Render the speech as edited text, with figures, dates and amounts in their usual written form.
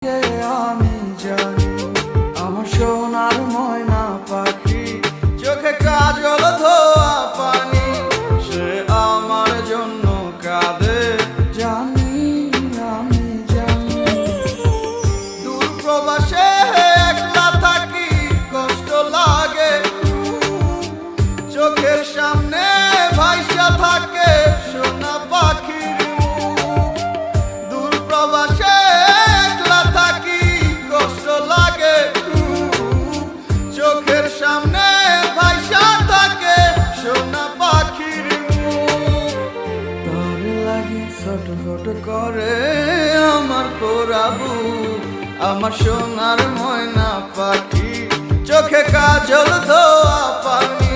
আমি জানি আমার সোনার ময়না পাখি, চোখে কাজল ধোয়া পানি, সে আমার জন্য কাঁদে জানি, আমি জানি। দূর প্রবাসে একলা থাকি, কষ্ট লাগে, চোখের সামনে ভাইসা থাকে সোনা পাখির মুখ। দূর প্রবাসে একলা থাকি, কষ্ট লাগে, চোখের সামনে ভাইসা থাকে সোনা পাখির মুখ। তোর লাগি ছটফট করে আমার পোড়াবু, আমার সোনার ময়না পাখি, চোখে কাজল ধোয়া পানি।